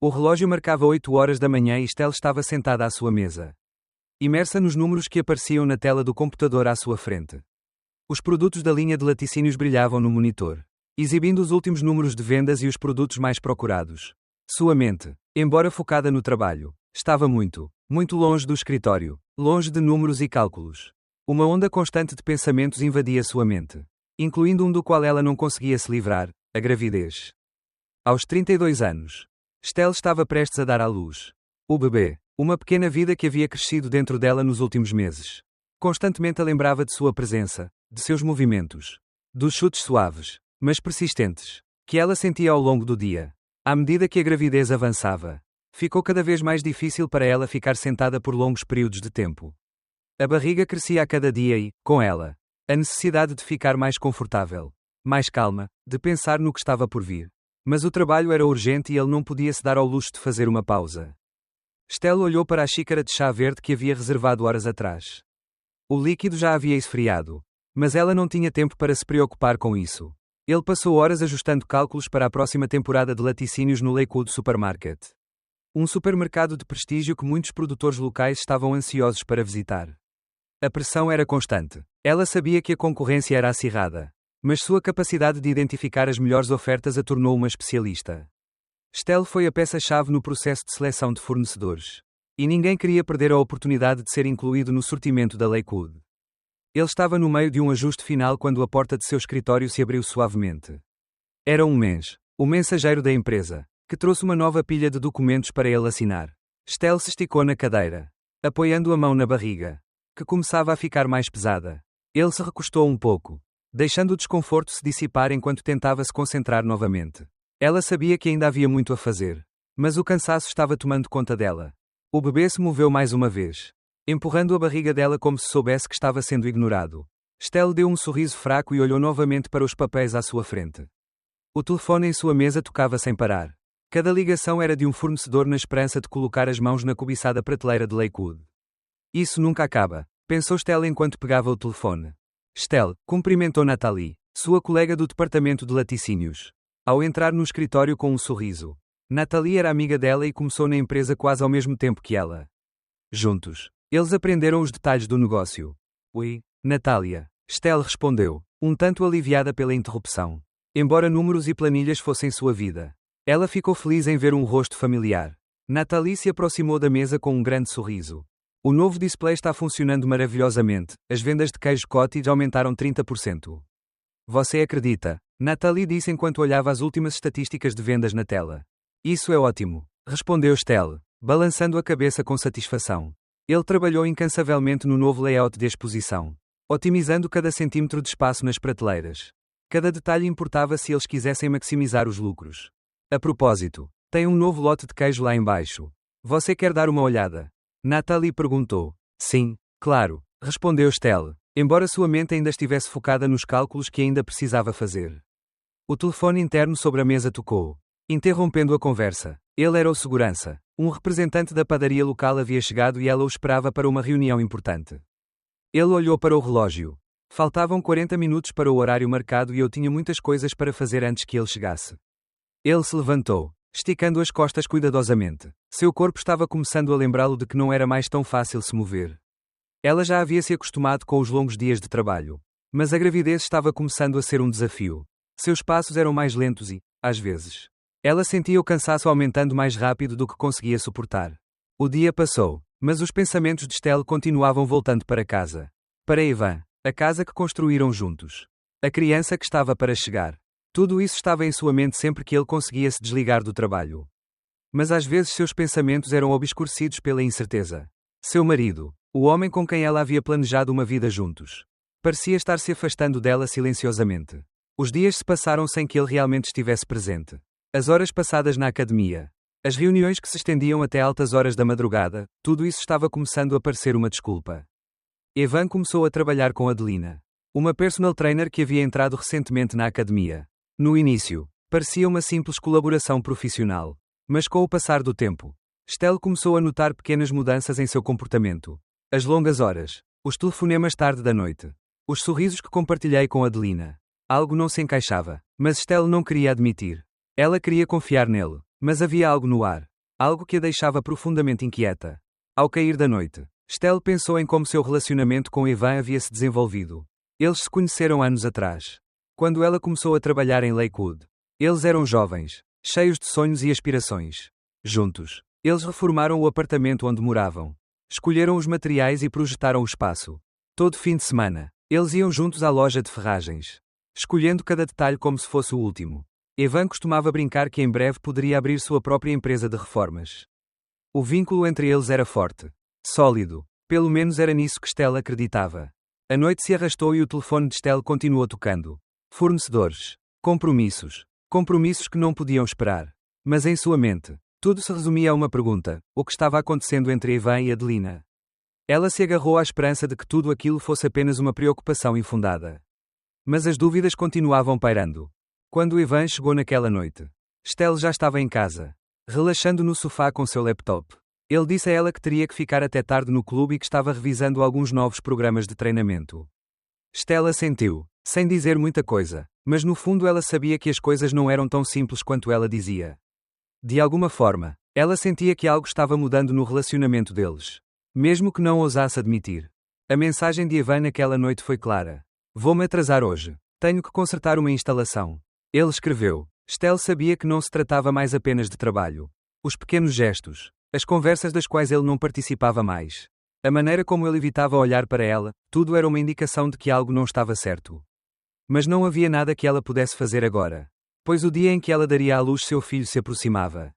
O relógio marcava 8 horas da manhã e Estelle estava sentada à sua mesa, imersa nos números que apareciam na tela do computador à sua frente. Os produtos da linha de laticínios brilhavam no monitor, exibindo os últimos números de vendas e os produtos mais procurados. Sua mente, embora focada no trabalho, estava muito longe do escritório, longe de números e cálculos. Uma onda constante de pensamentos invadia sua mente, incluindo um do qual ela não conseguia se livrar: a gravidez. Aos 32 anos, Estelle estava prestes a dar à luz o bebê, uma pequena vida que havia crescido dentro dela nos últimos meses. Constantemente a lembrava de sua presença, de seus movimentos, dos chutes suaves, mas persistentes, que ela sentia ao longo do dia. À medida que a gravidez avançava, ficou cada vez mais difícil para ela ficar sentada por longos períodos de tempo. A barriga crescia a cada dia e, com ela, a necessidade de ficar mais confortável, mais calma, de pensar no que estava por vir. Mas o trabalho era urgente e ele não podia se dar ao luxo de fazer uma pausa. Estelle olhou para a xícara de chá verde que havia reservado horas atrás. O líquido já havia esfriado, mas ela não tinha tempo para se preocupar com isso. Ele passou horas ajustando cálculos para a próxima temporada de laticínios no Lakewood Supermarket. Um supermercado de prestígio que muitos produtores locais estavam ansiosos para visitar. A pressão era constante. Ela sabia que a concorrência era acirrada, mas sua capacidade de identificar as melhores ofertas a tornou uma especialista. Estelle foi a peça-chave no processo de seleção de fornecedores. E ninguém queria perder a oportunidade de ser incluído no sortimento da Lakewood. Ele estava no meio de um ajuste final quando a porta de seu escritório se abriu suavemente. Era um mês, o mensageiro da empresa, que trouxe uma nova pilha de documentos para ele assinar. Estelle se esticou na cadeira, apoiando a mão na barriga, que começava a ficar mais pesada. Ele se recostou um pouco, deixando o desconforto se dissipar enquanto tentava se concentrar novamente. Ela sabia que ainda havia muito a fazer, mas o cansaço estava tomando conta dela. O bebê se moveu mais uma vez, empurrando a barriga dela como se soubesse que estava sendo ignorado. Estelle deu um sorriso fraco e olhou novamente para os papéis à sua frente. O telefone em sua mesa tocava sem parar. Cada ligação era de um fornecedor na esperança de colocar as mãos na cobiçada prateleira de Lakewood. Isso nunca acaba, pensou Estelle enquanto pegava o telefone. Estelle cumprimentou Nathalie, sua colega do departamento de laticínios, ao entrar no escritório com um sorriso. Nathalie era amiga dela e começou na empresa quase ao mesmo tempo que ela. Juntos, eles aprenderam os detalhes do negócio. Oi, Natália. Estelle respondeu, um tanto aliviada pela interrupção. Embora números e planilhas fossem sua vida, ela ficou feliz em ver um rosto familiar. Nathalie se aproximou da mesa com um grande sorriso. O novo display está funcionando maravilhosamente, as vendas de queijo cottage aumentaram 30%. Você acredita? Nathalie disse enquanto olhava as últimas estatísticas de vendas na tela. Isso é ótimo, respondeu Estelle, balançando a cabeça com satisfação. Ele trabalhou incansavelmente no novo layout de exposição, otimizando cada centímetro de espaço nas prateleiras. Cada detalhe importava se eles quisessem maximizar os lucros. A propósito, tem um novo lote de queijo lá embaixo. Você quer dar uma olhada? Nathalie perguntou. Sim, claro, respondeu Estelle, embora sua mente ainda estivesse focada nos cálculos que ainda precisava fazer. O telefone interno sobre a mesa tocou, interrompendo a conversa. Ele era o segurança. Um representante da padaria local havia chegado e ela o esperava para uma reunião importante. Ele olhou para o relógio. Faltavam 40 minutos para o horário marcado e eu tinha muitas coisas para fazer antes que ele chegasse. Ele se levantou, esticando as costas cuidadosamente. Seu corpo estava começando a lembrá-lo de que não era mais tão fácil se mover. Ela já havia se acostumado com os longos dias de trabalho. Mas a gravidez estava começando a ser um desafio. Seus passos eram mais lentos e, às vezes, ela sentia o cansaço aumentando mais rápido do que conseguia suportar. O dia passou, mas os pensamentos de Estelle continuavam voltando para casa. Para Evan, a casa que construíram juntos. A criança que estava para chegar. Tudo isso estava em sua mente sempre que ele conseguia se desligar do trabalho. Mas às vezes seus pensamentos eram obscurecidos pela incerteza. Seu marido, o homem com quem ela havia planejado uma vida juntos, parecia estar se afastando dela silenciosamente. Os dias se passaram sem que ele realmente estivesse presente. As horas passadas na academia, as reuniões que se estendiam até altas horas da madrugada, tudo isso estava começando a parecer uma desculpa. Evan começou a trabalhar com Adelina, uma personal trainer que havia entrado recentemente na academia. No início, parecia uma simples colaboração profissional. Mas com o passar do tempo, Estelle começou a notar pequenas mudanças em seu comportamento. As longas horas, os telefonemas tarde da noite, os sorrisos que compartilhei com Adelina. Algo não se encaixava, mas Estelle não queria admitir. Ela queria confiar nele, Mas havia algo no ar. Algo que a deixava profundamente inquieta. Ao cair da noite, Estelle pensou em como seu relacionamento com Evan havia se desenvolvido. Eles se conheceram anos atrás. Quando ela começou a trabalhar em Lakewood. Eles eram jovens, cheios de sonhos e aspirações. Juntos, eles reformaram o apartamento onde moravam. Escolheram os materiais e projetaram o espaço. Todo fim de semana, eles iam juntos à loja de ferragens, escolhendo cada detalhe como se fosse o último. Evan costumava brincar que em breve poderia abrir sua própria empresa de reformas. O vínculo entre eles era forte, sólido. Pelo menos era nisso que Estelle acreditava. A noite se arrastou e o telefone de Estelle continuou tocando. Fornecedores. Compromissos. Compromissos que não podiam esperar. Mas em sua mente, tudo se resumia a uma pergunta: o que estava acontecendo entre Evan e Adelina? Ela se agarrou à esperança de que tudo aquilo fosse apenas uma preocupação infundada. Mas as dúvidas continuavam pairando. Quando Evan chegou naquela noite, Estelle já estava em casa, relaxando no sofá com seu laptop. Ele disse a ela que teria que ficar até tarde no clube e que estava revisando alguns novos programas de treinamento. Estelle assentiu, sem dizer muita coisa, mas no fundo ela sabia que as coisas não eram tão simples quanto ela dizia. De alguma forma, ela sentia que algo estava mudando no relacionamento deles. Mesmo que não ousasse admitir. A mensagem de Evan naquela noite foi clara. Vou-me atrasar hoje. Tenho que consertar uma instalação. Ele escreveu. Estelle sabia que não se tratava mais apenas de trabalho. Os pequenos gestos. As conversas das quais ele não participava mais. A maneira como ele evitava olhar para ela, tudo era uma indicação de que algo não estava certo. Mas não havia nada que ela pudesse fazer agora. Pois o dia em que ela daria à luz seu filho se aproximava.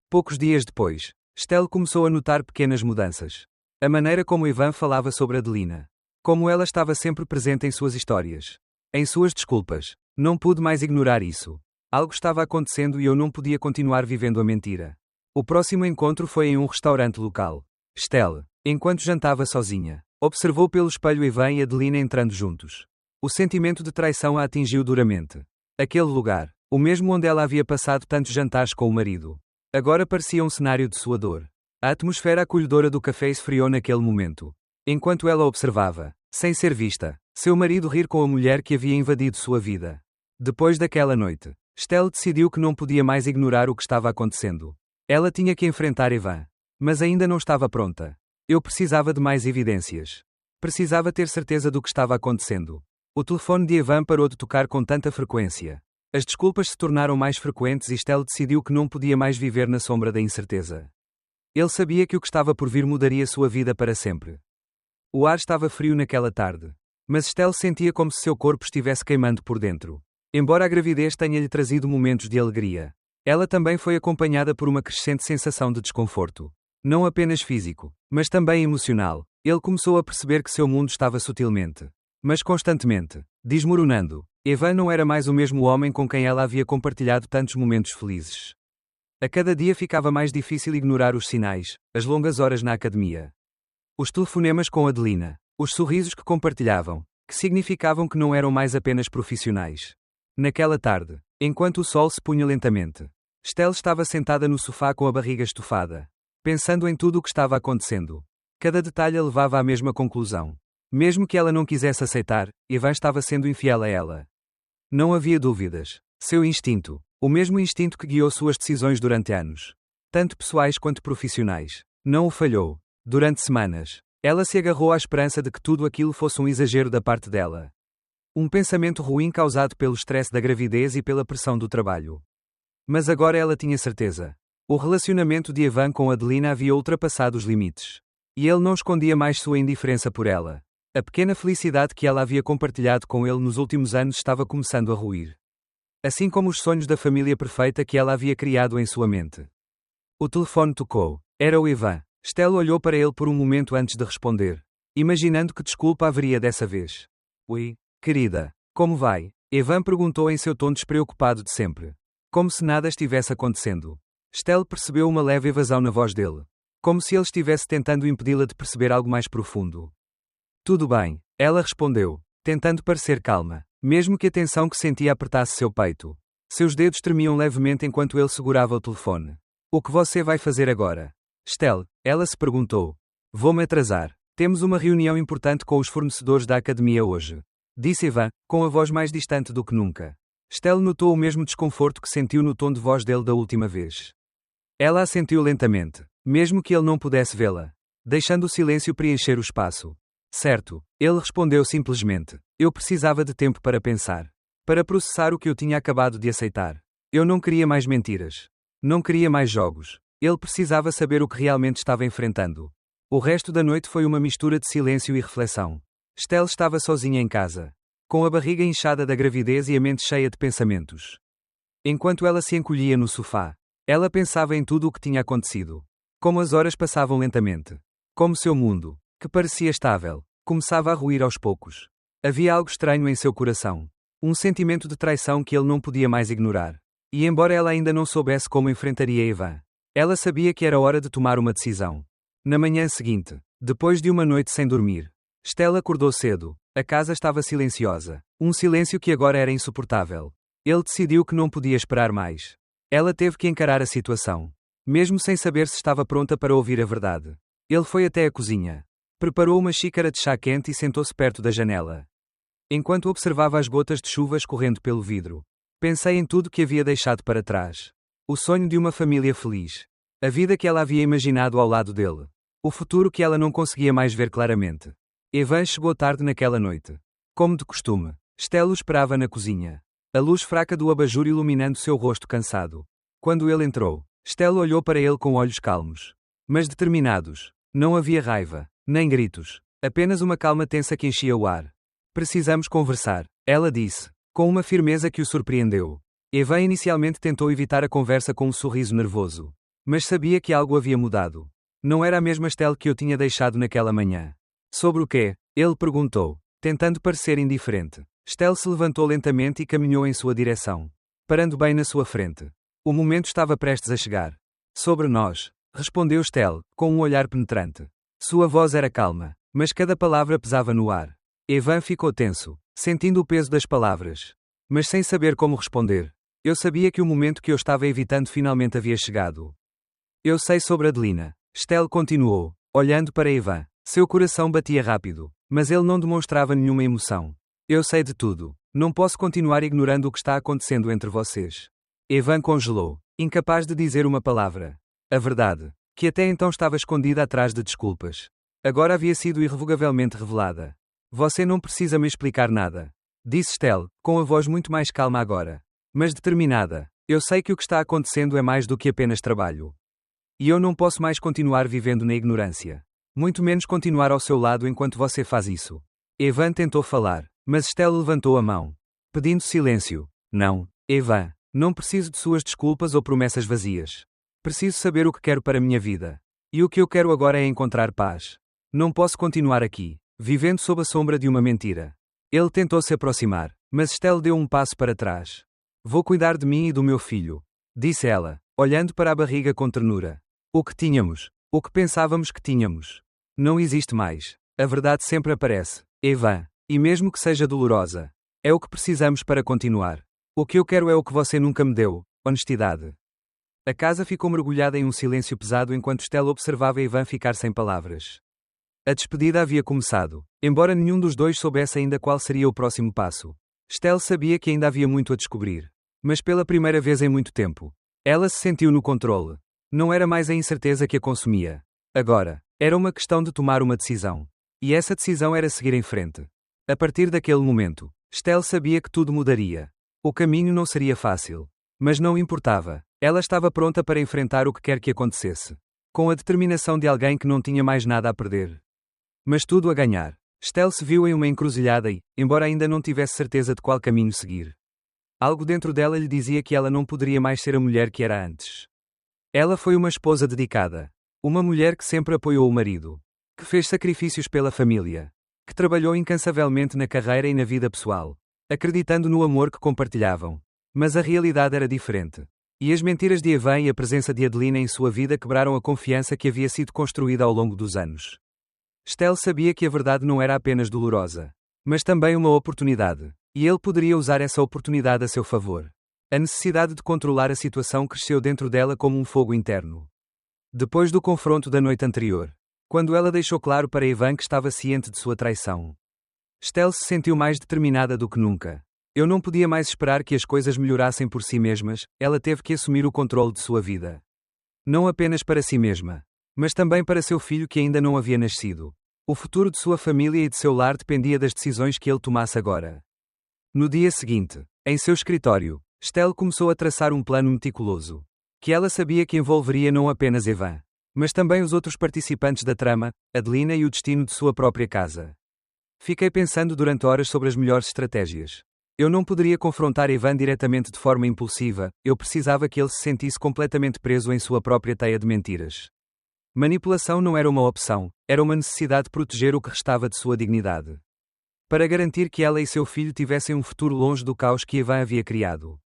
Poucos dias depois, Estelle começou a notar pequenas mudanças. A maneira como Evan falava sobre Adelina. Como ela estava sempre presente em suas histórias. Em suas desculpas. Não pude mais ignorar isso. Algo estava acontecendo e eu não podia continuar vivendo a mentira. O próximo encontro foi em um restaurante local. Estelle, enquanto jantava sozinha, observou pelo espelho Evan e Adelina entrando juntos. O sentimento de traição a atingiu duramente. Aquele lugar, o mesmo onde ela havia passado tantos jantares com o marido, agora parecia um cenário de sua dor. A atmosfera acolhedora do café esfriou naquele momento. Enquanto ela observava, sem ser vista, seu marido rir com a mulher que havia invadido sua vida. Depois daquela noite, Estelle decidiu que não podia mais ignorar o que estava acontecendo. Ela tinha que enfrentar Evan. Mas ainda não estava pronta. Eu precisava de mais evidências. Precisava ter certeza do que estava acontecendo. O telefone de Evan parou de tocar com tanta frequência. As desculpas se tornaram mais frequentes e Estelle decidiu que não podia mais viver na sombra da incerteza. Ele sabia que o que estava por vir mudaria sua vida para sempre. O ar estava frio naquela tarde. Mas Estelle sentia como se seu corpo estivesse queimando por dentro. Embora a gravidez tenha-lhe trazido momentos de alegria, ela também foi acompanhada por uma crescente sensação de desconforto. Não apenas físico, mas também emocional. Ele começou a perceber que seu mundo estava sutilmente, mas constantemente, desmoronando. Evan não era mais o mesmo homem com quem ela havia compartilhado tantos momentos felizes. A cada dia ficava mais difícil ignorar os sinais, as longas horas na academia. Os telefonemas com Adelina, os sorrisos que compartilhavam, que significavam que não eram mais apenas profissionais. Naquela tarde, enquanto o sol se punha lentamente, Estelle estava sentada no sofá com a barriga estufada, pensando em tudo o que estava acontecendo. Cada detalhe a levava à mesma conclusão. Mesmo que ela não quisesse aceitar, Evan estava sendo infiel a ela. Não havia dúvidas. Seu instinto, o mesmo instinto que guiou suas decisões durante anos, tanto pessoais quanto profissionais, não o falhou. Durante semanas, ela se agarrou à esperança de que tudo aquilo fosse um exagero da parte dela. Um pensamento ruim causado pelo estresse da gravidez e pela pressão do trabalho. Mas agora ela tinha certeza. O relacionamento de Evan com Adelina havia ultrapassado os limites. E ele não escondia mais sua indiferença por ela. A pequena felicidade que ela havia compartilhado com ele nos últimos anos estava começando a ruir. Assim como os sonhos da família perfeita que ela havia criado em sua mente. O telefone tocou. Era o Evan. Estelle olhou para ele por um momento antes de responder, imaginando que desculpa haveria dessa vez. Oi, querida, como vai? Evan perguntou em seu tom despreocupado de sempre. Como se nada estivesse acontecendo. Estelle percebeu uma leve evasão na voz dele. Como se ele estivesse tentando impedi-la de perceber algo mais profundo. Tudo bem, ela respondeu, tentando parecer calma, mesmo que a tensão que sentia apertasse seu peito. Seus dedos tremiam levemente enquanto ele segurava o telefone. O que você vai fazer agora? Estelle, ela se perguntou. Vou-me atrasar. Temos uma reunião importante com os fornecedores da academia hoje. Disse Evan, com a voz mais distante do que nunca. Estelle notou o mesmo desconforto que sentiu no tom de voz dele da última vez. Ela assentiu lentamente, mesmo que ele não pudesse vê-la, deixando o silêncio preencher o espaço. Certo, ele respondeu simplesmente. Eu precisava de tempo para pensar. Para processar o que eu tinha acabado de aceitar. Eu não queria mais mentiras. Não queria mais jogos. Ele precisava saber o que realmente estava enfrentando. O resto da noite foi uma mistura de silêncio e reflexão. Estelle estava sozinha em casa, com a barriga inchada da gravidez e a mente cheia de pensamentos. Enquanto ela se encolhia no sofá, ela pensava em tudo o que tinha acontecido. Como as horas passavam lentamente. Como seu mundo, que parecia estável, começava a ruir aos poucos. Havia algo estranho em seu coração. Um sentimento de traição que ele não podia mais ignorar. E embora ela ainda não soubesse como enfrentaria Evan, ela sabia que era hora de tomar uma decisão. Na manhã seguinte, depois de uma noite sem dormir, Estelle acordou cedo. A casa estava silenciosa. Um silêncio que agora era insuportável. Ele decidiu que não podia esperar mais. Ela teve que encarar a situação. Mesmo sem saber se estava pronta para ouvir a verdade. Ele foi até a cozinha. Preparou uma xícara de chá quente e sentou-se perto da janela. Enquanto observava as gotas de chuva escorrendo pelo vidro, pensei em tudo que havia deixado para trás. O sonho de uma família feliz. A vida que ela havia imaginado ao lado dele. O futuro que ela não conseguia mais ver claramente. Evan chegou tarde naquela noite. Como de costume, Estelle o esperava na cozinha. A luz fraca do abajur iluminando seu rosto cansado. Quando ele entrou, Estelle olhou para ele com olhos calmos, mas determinados. Não havia raiva, nem gritos. Apenas uma calma tensa que enchia o ar. Precisamos conversar, ela disse, com uma firmeza que o surpreendeu. Evan inicialmente tentou evitar a conversa com um sorriso nervoso. Mas sabia que algo havia mudado. Não era a mesma Estelle que eu tinha deixado naquela manhã. Sobre o quê? Ele perguntou, tentando parecer indiferente. Estelle se levantou lentamente e caminhou em sua direção, parando bem na sua frente. O momento estava prestes a chegar. Sobre nós, respondeu Estelle, com um olhar penetrante. Sua voz era calma, mas cada palavra pesava no ar. Evan ficou tenso, sentindo o peso das palavras, mas sem saber como responder. Eu sabia que o momento que eu estava evitando finalmente havia chegado. Eu sei sobre Adelina. Estelle continuou, olhando para Evan. Seu coração batia rápido, mas ele não demonstrava nenhuma emoção. Eu sei de tudo. Não posso continuar ignorando o que está acontecendo entre vocês. Evan congelou, incapaz de dizer uma palavra. A verdade, que até então estava escondida atrás de desculpas, agora havia sido irrevogavelmente revelada. Você não precisa me explicar nada, disse Estelle, com a voz muito mais calma agora, mas determinada. Eu sei que o que está acontecendo é mais do que apenas trabalho. E eu não posso mais continuar vivendo na ignorância. Muito menos continuar ao seu lado enquanto você faz isso. Evan tentou falar, mas Estelle levantou a mão, pedindo silêncio. Não, Evan, não preciso de suas desculpas ou promessas vazias. Preciso saber o que quero para minha vida. E o que eu quero agora é encontrar paz. Não posso continuar aqui, vivendo sob a sombra de uma mentira. Ele tentou se aproximar, mas Estelle deu um passo para trás. Vou cuidar de mim e do meu filho, disse ela, olhando para a barriga com ternura. O que tínhamos, o que pensávamos que tínhamos, não existe mais. A verdade sempre aparece, Evan, e mesmo que seja dolorosa, é o que precisamos para continuar. O que eu quero é o que você nunca me deu, honestidade. A casa ficou mergulhada em um silêncio pesado enquanto Estelle observava Evan ficar sem palavras. A despedida havia começado, embora nenhum dos dois soubesse ainda qual seria o próximo passo. Estelle sabia que ainda havia muito a descobrir. Mas pela primeira vez em muito tempo, ela se sentiu no controle. Não era mais a incerteza que a consumia. Agora, era uma questão de tomar uma decisão. E essa decisão era seguir em frente. A partir daquele momento, Estelle sabia que tudo mudaria. O caminho não seria fácil. Mas não importava. Ela estava pronta para enfrentar o que quer que acontecesse. Com a determinação de alguém que não tinha mais nada a perder. Mas tudo a ganhar. Estelle se viu em uma encruzilhada e, embora ainda não tivesse certeza de qual caminho seguir, algo dentro dela lhe dizia que ela não poderia mais ser a mulher que era antes. Ela foi uma esposa dedicada. Uma mulher que sempre apoiou o marido. Que fez sacrifícios pela família. Que trabalhou incansavelmente na carreira e na vida pessoal. Acreditando no amor que compartilhavam. Mas a realidade era diferente. E as mentiras de Evan e a presença de Adelina em sua vida quebraram a confiança que havia sido construída ao longo dos anos. Estelle sabia que a verdade não era apenas dolorosa. Mas também uma oportunidade. E ele poderia usar essa oportunidade a seu favor. A necessidade de controlar a situação cresceu dentro dela como um fogo interno. Depois do confronto da noite anterior, quando ela deixou claro para Evan que estava ciente de sua traição, Estelle se sentiu mais determinada do que nunca. Eu não podia mais esperar que as coisas melhorassem por si mesmas, ela teve que assumir o controle de sua vida. Não apenas para si mesma, mas também para seu filho que ainda não havia nascido. O futuro de sua família e de seu lar dependia das decisões que ele tomasse agora. No dia seguinte, em seu escritório, Estelle começou a traçar um plano meticuloso, que ela sabia que envolveria não apenas Evan, mas também os outros participantes da trama, Adelina e o destino de sua própria casa. Fiquei pensando durante horas sobre as melhores estratégias. Eu não poderia confrontar Evan diretamente de forma impulsiva, eu precisava que ele se sentisse completamente preso em sua própria teia de mentiras. Manipulação não era uma opção, era uma necessidade de proteger o que restava de sua dignidade. Para garantir que ela e seu filho tivessem um futuro longe do caos que Evan havia criado.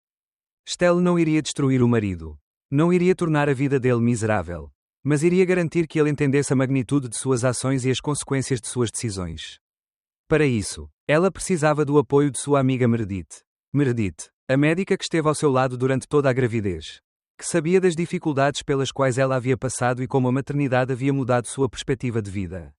Estelle não iria destruir o marido. Não iria tornar a vida dele miserável. Mas iria garantir que ele entendesse a magnitude de suas ações e as consequências de suas decisões. Para isso, ela precisava do apoio de sua amiga Meredith. Meredith, a médica que esteve ao seu lado durante toda a gravidez. Que sabia das dificuldades pelas quais ela havia passado e como a maternidade havia mudado sua perspectiva de vida.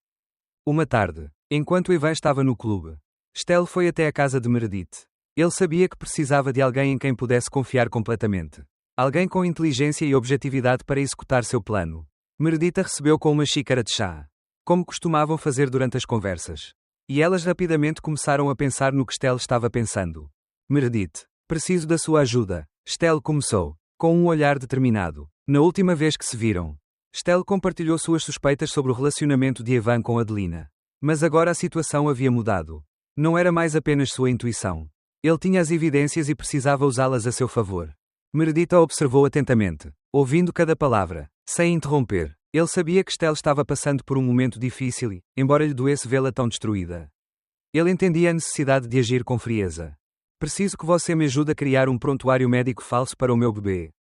Uma tarde, enquanto Evan estava no clube, Estelle foi até a casa de Meredith. Ele sabia que precisava de alguém em quem pudesse confiar completamente. Alguém com inteligência e objetividade para executar seu plano. Meredith a recebeu com uma xícara de chá, como costumavam fazer durante as conversas. E elas rapidamente começaram a pensar no que Estelle estava pensando. Meredith, preciso da sua ajuda. Estelle começou, com um olhar determinado. Na última vez que se viram, Estelle compartilhou suas suspeitas sobre o relacionamento de Evan com Adelina. Mas agora a situação havia mudado. Não era mais apenas sua intuição. Ele tinha as evidências e precisava usá-las a seu favor. Meredith a observou atentamente, ouvindo cada palavra, sem interromper. Ele sabia que Estelle estava passando por um momento difícil e, embora lhe doesse vê-la tão destruída, ele entendia a necessidade de agir com frieza. Preciso que você me ajude a criar um prontuário médico falso para o meu bebê,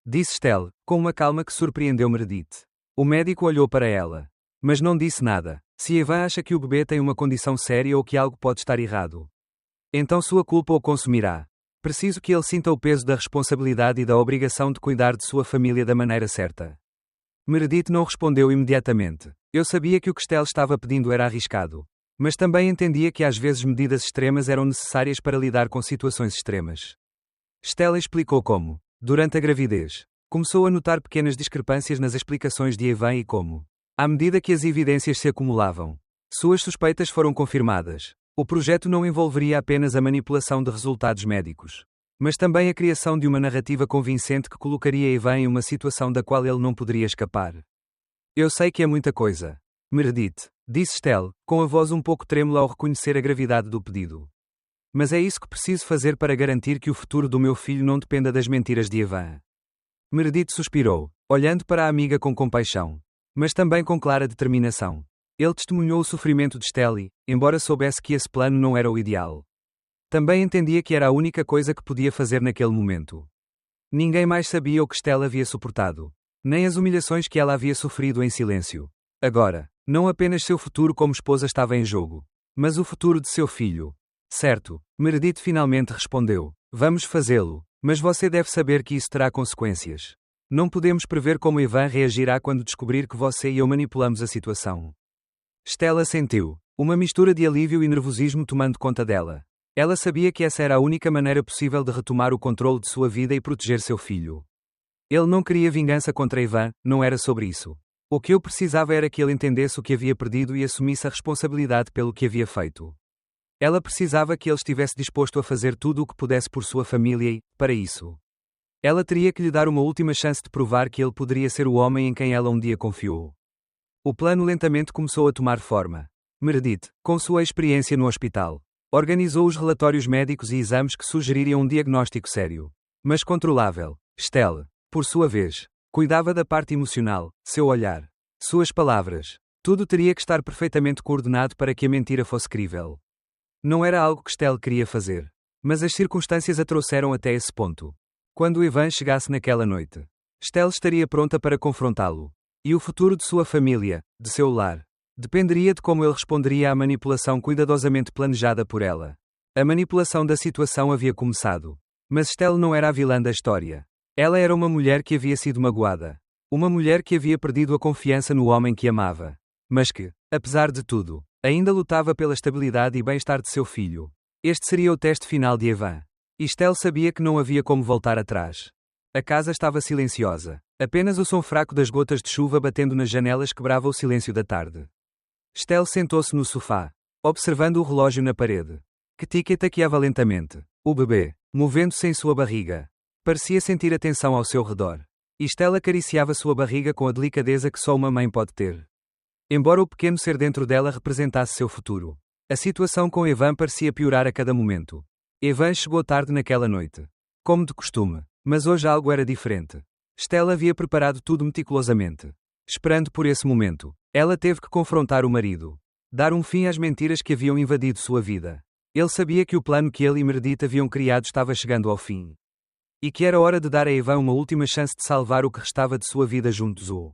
disse Estelle, com uma calma que surpreendeu Meredith. O médico olhou para ela, mas não disse nada. Se Evan acha que o bebê tem uma condição séria ou que algo pode estar errado, então sua culpa o consumirá. Preciso que ele sinta o peso da responsabilidade e da obrigação de cuidar de sua família da maneira certa. Meredith não respondeu imediatamente. Eu sabia que o que Estelle estava pedindo era arriscado. Mas também entendia que às vezes medidas extremas eram necessárias para lidar com situações extremas. Estelle explicou como, durante a gravidez, começou a notar pequenas discrepâncias nas explicações de Evan e como, à medida que as evidências se acumulavam, suas suspeitas foram confirmadas. O projeto não envolveria apenas a manipulação de resultados médicos, mas também a criação de uma narrativa convincente que colocaria Evan em uma situação da qual ele não poderia escapar. Eu sei que é muita coisa, Meredith, disse Estelle, com a voz um pouco trêmula ao reconhecer a gravidade do pedido. Mas é isso que preciso fazer para garantir que o futuro do meu filho não dependa das mentiras de Evan. Meredith suspirou, olhando para a amiga com compaixão, mas também com clara determinação. Ele testemunhou o sofrimento de Estelle, embora soubesse que esse plano não era o ideal. Também entendia que era a única coisa que podia fazer naquele momento. Ninguém mais sabia o que Estelle havia suportado, nem as humilhações que ela havia sofrido em silêncio. Agora, não apenas seu futuro como esposa estava em jogo, mas o futuro de seu filho. Certo, Meredith finalmente respondeu. Vamos fazê-lo, mas você deve saber que isso terá consequências. Não podemos prever como Evan reagirá quando descobrir que você e eu manipulamos a situação. Estelle assentiu, uma mistura de alívio e nervosismo tomando conta dela. Ela sabia que essa era a única maneira possível de retomar o controle de sua vida e proteger seu filho. Ele não queria vingança contra Evan, não era sobre isso. O que eu precisava era que ele entendesse o que havia perdido e assumisse a responsabilidade pelo que havia feito. Ela precisava que ele estivesse disposto a fazer tudo o que pudesse por sua família e, para isso, ela teria que lhe dar uma última chance de provar que ele poderia ser o homem em quem ela um dia confiou. O plano lentamente começou a tomar forma. Meredith, com sua experiência no hospital, organizou os relatórios médicos e exames que sugeririam um diagnóstico sério, mas controlável. Estelle, por sua vez, cuidava da parte emocional, seu olhar, suas palavras. Tudo teria que estar perfeitamente coordenado para que a mentira fosse crível. Não era algo que Estelle queria fazer, mas as circunstâncias a trouxeram até esse ponto. Quando Evan chegasse naquela noite, Estelle estaria pronta para confrontá-lo. E o futuro de sua família, de seu lar, dependeria de como ele responderia à manipulação cuidadosamente planejada por ela. A manipulação da situação havia começado. Mas Estelle não era a vilã da história. Ela era uma mulher que havia sido magoada. Uma mulher que havia perdido a confiança no homem que amava. Mas que, apesar de tudo, ainda lutava pela estabilidade e bem-estar de seu filho. Este seria o teste final de Evan. E Estelle sabia que não havia como voltar atrás. A casa estava silenciosa. Apenas o som fraco das gotas de chuva batendo nas janelas quebrava o silêncio da tarde. Estelle sentou-se no sofá, observando o relógio na parede, que tic-taqueava lentamente. O bebê, movendo-se em sua barriga, parecia sentir a tensão ao seu redor. E Estelle acariciava sua barriga com a delicadeza que só uma mãe pode ter. Embora o pequeno ser dentro dela representasse seu futuro, a situação com Evan parecia piorar a cada momento. Evan chegou tarde naquela noite, como de costume, mas hoje algo era diferente. Estelle havia preparado tudo meticulosamente. Esperando por esse momento, ela teve que confrontar o marido, dar um fim às mentiras que haviam invadido sua vida. Ele sabia que o plano que ele e Meredith haviam criado estava chegando ao fim. E que era hora de dar a Evan uma última chance de salvar o que restava de sua vida juntos ou,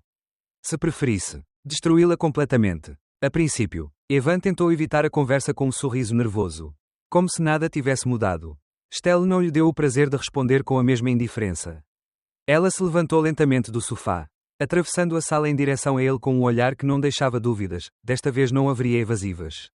se preferisse, destruí-la completamente. A princípio, Evan tentou evitar a conversa com um sorriso nervoso, como se nada tivesse mudado. Estelle não lhe deu o prazer de responder com a mesma indiferença. Ela se levantou lentamente do sofá, atravessando a sala em direção a ele com um olhar que não deixava dúvidas, desta vez não haveria evasivas.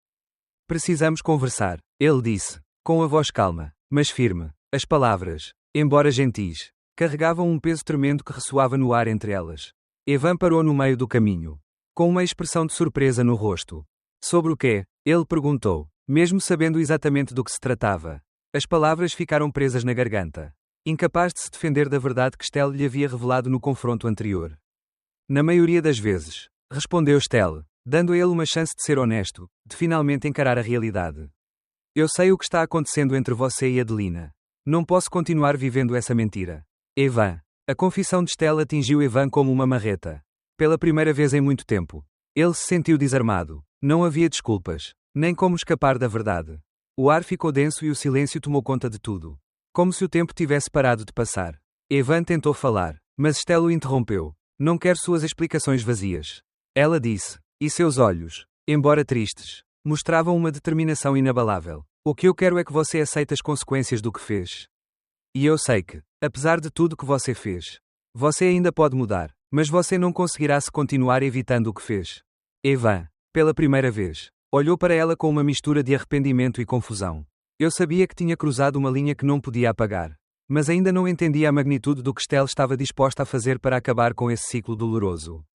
Precisamos conversar, ele disse, com a voz calma, mas firme. As palavras, embora gentis, carregavam um peso tremendo que ressoava no ar entre elas. Evan parou no meio do caminho, com uma expressão de surpresa no rosto. Sobre o quê? Ele perguntou, mesmo sabendo exatamente do que se tratava. As palavras ficaram presas na garganta, incapaz de se defender da verdade que Estelle lhe havia revelado no confronto anterior. Na maioria das vezes, respondeu Estelle, dando a ele uma chance de ser honesto, de finalmente encarar a realidade. Eu sei o que está acontecendo entre você e Adelina. Não posso continuar vivendo essa mentira. Evan. A confissão de Estelle atingiu Evan como uma marreta. Pela primeira vez em muito tempo, ele se sentiu desarmado. Não havia desculpas, nem como escapar da verdade. O ar ficou denso e o silêncio tomou conta de tudo. Como se o tempo tivesse parado de passar. Evan tentou falar, mas Estelle o interrompeu. Não quero suas explicações vazias. Ela disse, e seus olhos, embora tristes, mostravam uma determinação inabalável. O que eu quero é que você aceite as consequências do que fez. E eu sei que, apesar de tudo que você fez, você ainda pode mudar, mas você não conseguirá se continuar evitando o que fez. Evan, pela primeira vez, olhou para ela com uma mistura de arrependimento e confusão. Eu sabia que tinha cruzado uma linha que não podia apagar, mas ainda não entendia a magnitude do que Estelle estava disposta a fazer para acabar com esse ciclo doloroso.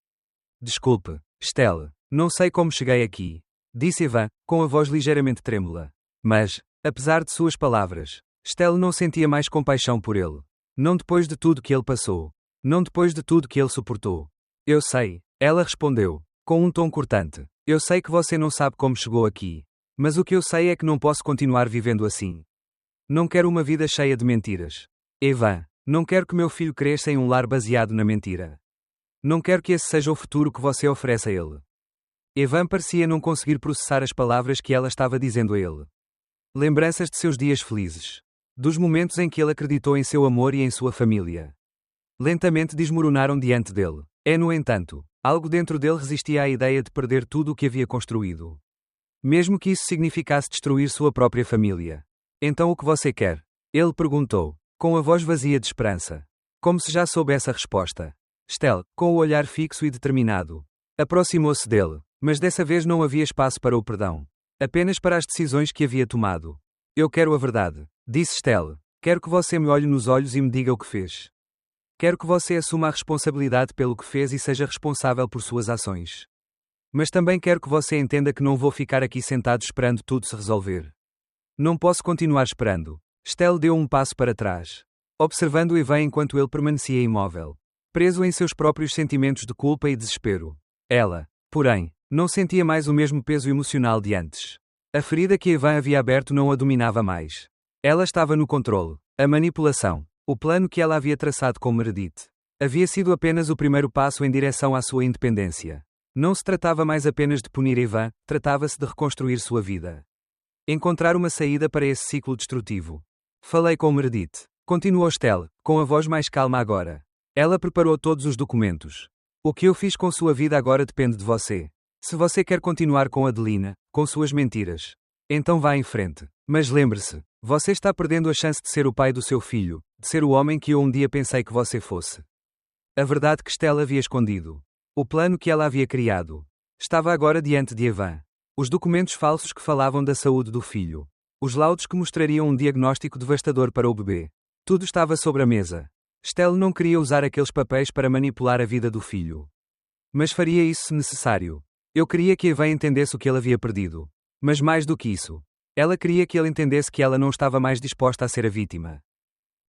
Desculpe, Estelle, não sei como cheguei aqui, disse Evan, com a voz ligeiramente trêmula. Mas, apesar de suas palavras, Estelle não sentia mais compaixão por ele. Não depois de tudo que ele passou. Não depois de tudo que ele suportou. Eu sei, ela respondeu, com um tom cortante. Eu sei que você não sabe como chegou aqui. Mas o que eu sei é que não posso continuar vivendo assim. Não quero uma vida cheia de mentiras. Evan, não quero que meu filho cresça em um lar baseado na mentira. Não quero que esse seja o futuro que você oferece a ele. Evan parecia não conseguir processar as palavras que ela estava dizendo a ele. Lembranças de seus dias felizes. Dos momentos em que ele acreditou em seu amor e em sua família. Lentamente desmoronaram diante dele. No entanto, algo dentro dele resistia à ideia de perder tudo o que havia construído. Mesmo que isso significasse destruir sua própria família. Então o que você quer? Ele perguntou, com a voz vazia de esperança. Como se já soubesse a resposta. Estelle, com o olhar fixo e determinado, aproximou-se dele, mas dessa vez não havia espaço para o perdão. Apenas para as decisões que havia tomado. Eu quero a verdade, disse Estelle. Quero que você me olhe nos olhos e me diga o que fez. Quero que você assuma a responsabilidade pelo que fez e seja responsável por suas ações. Mas também quero que você entenda que não vou ficar aqui sentado esperando tudo se resolver. Não posso continuar esperando. Estelle deu um passo para trás, observando Evan enquanto ele permanecia imóvel, preso em seus próprios sentimentos de culpa e desespero. Ela, porém, não sentia mais o mesmo peso emocional de antes. A ferida que Evan havia aberto não a dominava mais. Ela estava no controle. A manipulação, o plano que ela havia traçado com Meredith, havia sido apenas o primeiro passo em direção à sua independência. Não se tratava mais apenas de punir Evan, tratava-se de reconstruir sua vida. Encontrar uma saída para esse ciclo destrutivo. Falei com Meredith. Continuou Estelle, com a voz mais calma agora. Ela preparou todos os documentos. O que eu fiz com sua vida agora depende de você. Se você quer continuar com Adelina, com suas mentiras, então vá em frente. Mas lembre-se, você está perdendo a chance de ser o pai do seu filho, de ser o homem que eu um dia pensei que você fosse. A verdade que Estelle havia escondido. O plano que ela havia criado. Estava agora diante de Evan. Os documentos falsos que falavam da saúde do filho. Os laudos que mostrariam um diagnóstico devastador para o bebê. Tudo estava sobre a mesa. Estelle não queria usar aqueles papéis para manipular a vida do filho. Mas faria isso se necessário. Eu queria que Evan entendesse o que ele havia perdido. Mas mais do que isso, ela queria que ele entendesse que ela não estava mais disposta a ser a vítima.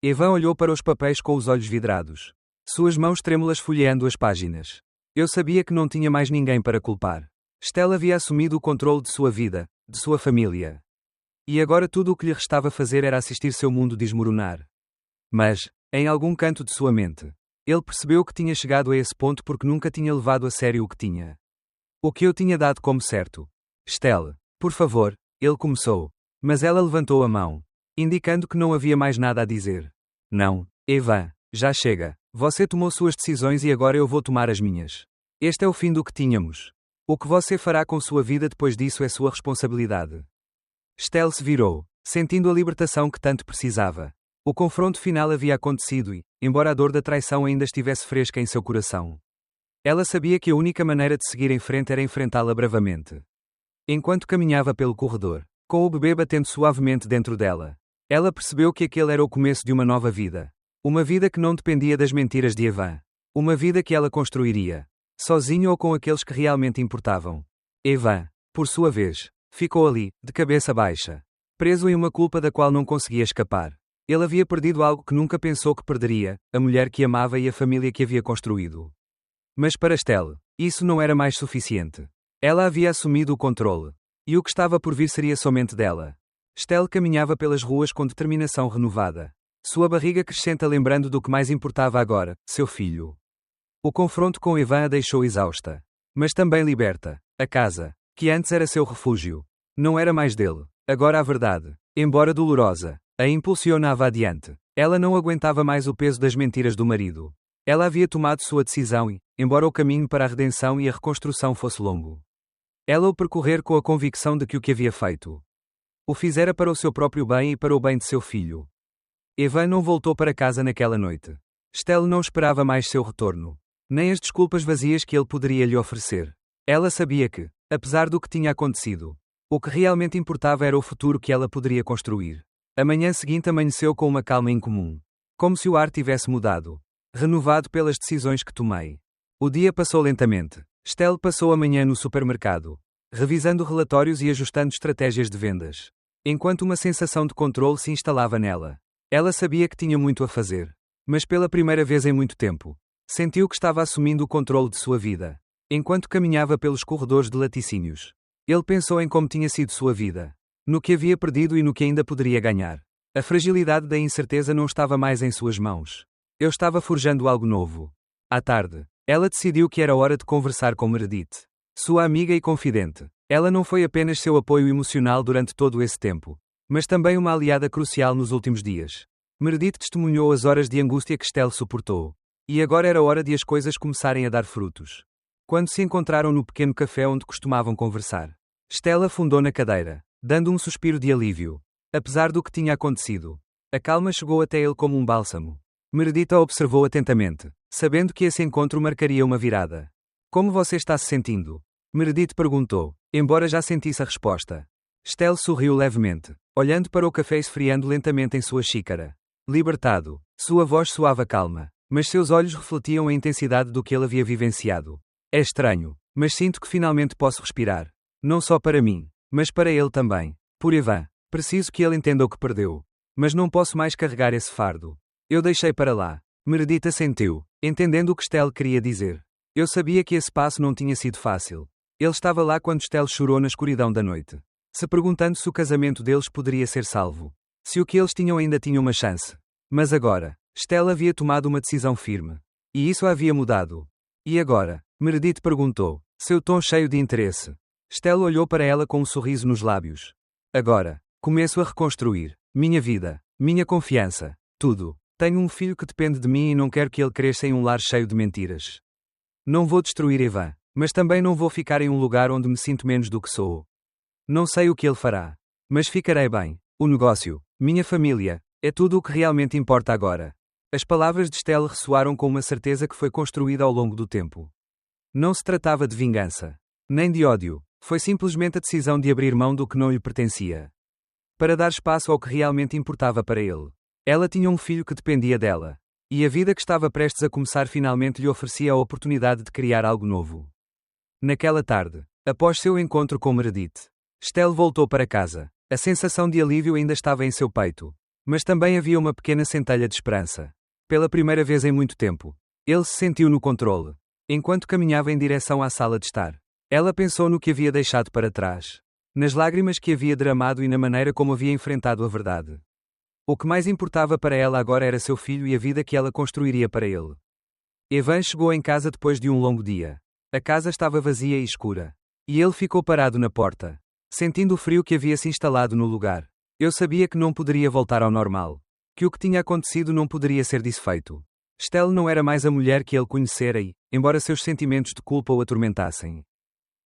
Evan olhou para os papéis com os olhos vidrados. Suas mãos trêmulas folheando as páginas. Eu sabia que não tinha mais ninguém para culpar. Estelle havia assumido o controle de sua vida, de sua família. E agora tudo o que lhe restava fazer era assistir seu mundo desmoronar. Mas, em algum canto de sua mente, ele percebeu que tinha chegado a esse ponto porque nunca tinha levado a sério o que tinha. O que eu tinha dado como certo. Estelle, por favor, ele começou. Mas ela levantou a mão, indicando que não havia mais nada a dizer. Não, Evan, já chega. Você tomou suas decisões e agora eu vou tomar as minhas. Este é o fim do que tínhamos. O que você fará com sua vida depois disso é sua responsabilidade. Estelle se virou, sentindo a libertação que tanto precisava. O confronto final havia acontecido e, embora a dor da traição ainda estivesse fresca em seu coração, ela sabia que a única maneira de seguir em frente era enfrentá-la bravamente. Enquanto caminhava pelo corredor, com o bebê batendo suavemente dentro dela, ela percebeu que aquele era o começo de uma nova vida. Uma vida que não dependia das mentiras de Evan. Uma vida que ela construiria, sozinha ou com aqueles que realmente importavam. Evan, por sua vez, ficou ali, de cabeça baixa, preso em uma culpa da qual não conseguia escapar. Ele havia perdido algo que nunca pensou que perderia, a mulher que amava e a família que havia construído. Mas para Estelle, isso não era mais suficiente. Ela havia assumido o controle. E o que estava por vir seria somente dela. Estelle caminhava pelas ruas com determinação renovada. Sua barriga crescente lembrando do que mais importava agora, seu filho. O confronto com Evan a deixou exausta. Mas também liberta. A casa, que antes era seu refúgio, não era mais dele. Agora a verdade, embora dolorosa, a impulsionava adiante. Ela não aguentava mais o peso das mentiras do marido. Ela havia tomado sua decisão e, embora o caminho para a redenção e a reconstrução fosse longo, ela o percorrer com a convicção de que o que havia feito o fizera para o seu próprio bem e para o bem de seu filho. Evan não voltou para casa naquela noite. Estelle não esperava mais seu retorno, nem as desculpas vazias que ele poderia lhe oferecer. Ela sabia que, apesar do que tinha acontecido, o que realmente importava era o futuro que ela poderia construir. A manhã seguinte amanheceu com uma calma incomum, como se o ar tivesse mudado, renovado pelas decisões que tomei. O dia passou lentamente. Estelle passou a manhã no supermercado, revisando relatórios e ajustando estratégias de vendas, enquanto uma sensação de controle se instalava nela. Ela sabia que tinha muito a fazer, mas pela primeira vez em muito tempo, sentiu que estava assumindo o controle de sua vida. Enquanto caminhava pelos corredores de laticínios, ele pensou em como tinha sido sua vida, no que havia perdido e no que ainda poderia ganhar. A fragilidade da incerteza não estava mais em suas mãos. Eu estava forjando algo novo. À tarde, ela decidiu que era hora de conversar com Meredith, sua amiga e confidente. Ela não foi apenas seu apoio emocional durante todo esse tempo, mas também uma aliada crucial nos últimos dias. Meredith testemunhou as horas de angústia que Estelle suportou. E agora era hora de as coisas começarem a dar frutos. Quando se encontraram no pequeno café onde costumavam conversar, Estelle afundou na cadeira, dando um suspiro de alívio. Apesar do que tinha acontecido, a calma chegou até ele como um bálsamo. Meredith a observou atentamente, sabendo que esse encontro marcaria uma virada. Como você está se sentindo? Meredith perguntou, embora já sentisse a resposta. Estelle sorriu levemente, olhando para o café esfriando lentamente em sua xícara. Libertado, sua voz soava calma, mas seus olhos refletiam a intensidade do que ele havia vivenciado. É estranho, mas sinto que finalmente posso respirar. Não só para mim, mas para ele também. Por Evan, preciso que ele entenda o que perdeu. Mas não posso mais carregar esse fardo. Eu deixei para lá. Meredith assentiu, entendendo o que Estelle queria dizer. Eu sabia que esse passo não tinha sido fácil. Ele estava lá quando Estelle chorou na escuridão da noite, se perguntando se o casamento deles poderia ser salvo. Se o que eles tinham ainda tinha uma chance. Mas agora, Estelle havia tomado uma decisão firme. E isso a havia mudado. E agora? Meredith perguntou, seu tom cheio de interesse. Estelle olhou para ela com um sorriso nos lábios. Agora, começo a reconstruir minha vida, minha confiança, tudo. Tenho um filho que depende de mim e não quero que ele cresça em um lar cheio de mentiras. Não vou destruir Evan, mas também não vou ficar em um lugar onde me sinto menos do que sou. Não sei o que ele fará, mas ficarei bem. O negócio, minha família, é tudo o que realmente importa agora. As palavras de Estelle ressoaram com uma certeza que foi construída ao longo do tempo. Não se tratava de vingança, nem de ódio, foi simplesmente a decisão de abrir mão do que não lhe pertencia, para dar espaço ao que realmente importava para ele. Ela tinha um filho que dependia dela. E a vida que estava prestes a começar finalmente lhe oferecia a oportunidade de criar algo novo. Naquela tarde, após seu encontro com Meredith, Estelle voltou para casa. A sensação de alívio ainda estava em seu peito. Mas também havia uma pequena centelha de esperança. Pela primeira vez em muito tempo, ele se sentiu no controle. Enquanto caminhava em direção à sala de estar, ela pensou no que havia deixado para trás. Nas lágrimas que havia derramado e na maneira como havia enfrentado a verdade. O que mais importava para ela agora era seu filho e a vida que ela construiria para ele. Evan chegou em casa depois de um longo dia. A casa estava vazia e escura. E ele ficou parado na porta, sentindo o frio que havia se instalado no lugar. Eu sabia que não poderia voltar ao normal. Que o que tinha acontecido não poderia ser desfeito. Estelle não era mais a mulher que ele conhecera e, embora seus sentimentos de culpa o atormentassem,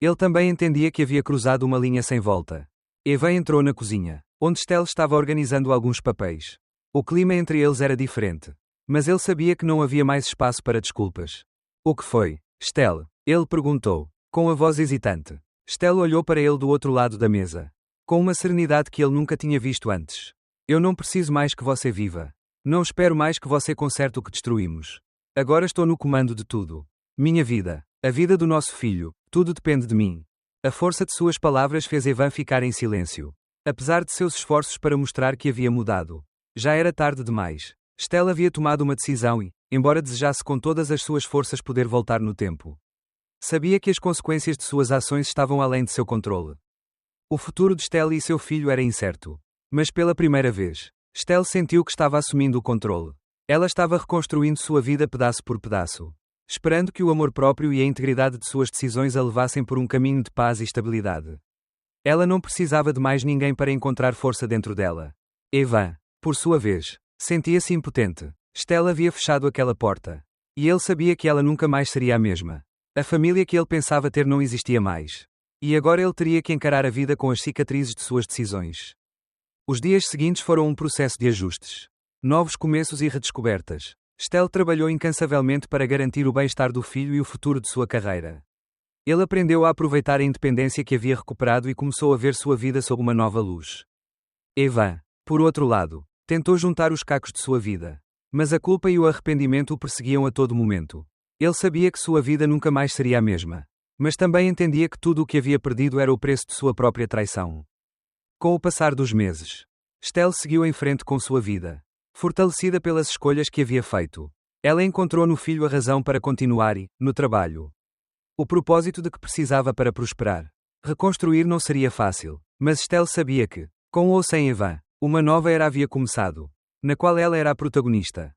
ele também entendia que havia cruzado uma linha sem volta. Evan entrou na cozinha, onde Estelle estava organizando alguns papéis. O clima entre eles era diferente. Mas ele sabia que não havia mais espaço para desculpas. O que foi, Estelle? Ele perguntou, com a voz hesitante. Estelle olhou para ele do outro lado da mesa, com uma serenidade que ele nunca tinha visto antes. Eu não preciso mais que você viva. Não espero mais que você conserte o que destruímos. Agora estou no comando de tudo. Minha vida, a vida do nosso filho, tudo depende de mim. A força de suas palavras fez Evan ficar em silêncio. Apesar de seus esforços para mostrar que havia mudado, já era tarde demais. Estelle havia tomado uma decisão e, embora desejasse com todas as suas forças poder voltar no tempo, sabia que as consequências de suas ações estavam além de seu controle. O futuro de Estelle e seu filho era incerto. Mas pela primeira vez, Estelle sentiu que estava assumindo o controle. Ela estava reconstruindo sua vida pedaço por pedaço, esperando que o amor próprio e a integridade de suas decisões a levassem por um caminho de paz e estabilidade. Ela não precisava de mais ninguém para encontrar força dentro dela. Evan, por sua vez, sentia-se impotente. Estelle havia fechado aquela porta. E ele sabia que ela nunca mais seria a mesma. A família que ele pensava ter não existia mais. E agora ele teria que encarar a vida com as cicatrizes de suas decisões. Os dias seguintes foram um processo de ajustes. Novos começos e redescobertas. Estelle trabalhou incansavelmente para garantir o bem-estar do filho e o futuro de sua carreira. Ele aprendeu a aproveitar a independência que havia recuperado e começou a ver sua vida sob uma nova luz. Evan, por outro lado, tentou juntar os cacos de sua vida. Mas a culpa e o arrependimento o perseguiam a todo momento. Ele sabia que sua vida nunca mais seria a mesma. Mas também entendia que tudo o que havia perdido era o preço de sua própria traição. Com o passar dos meses, Estelle seguiu em frente com sua vida, fortalecida pelas escolhas que havia feito. Ela encontrou no filho a razão para continuar e, no trabalho, o propósito de que precisava para prosperar. Reconstruir não seria fácil, mas Estelle sabia que, com ou sem Evan, uma nova era havia começado, na qual ela era a protagonista.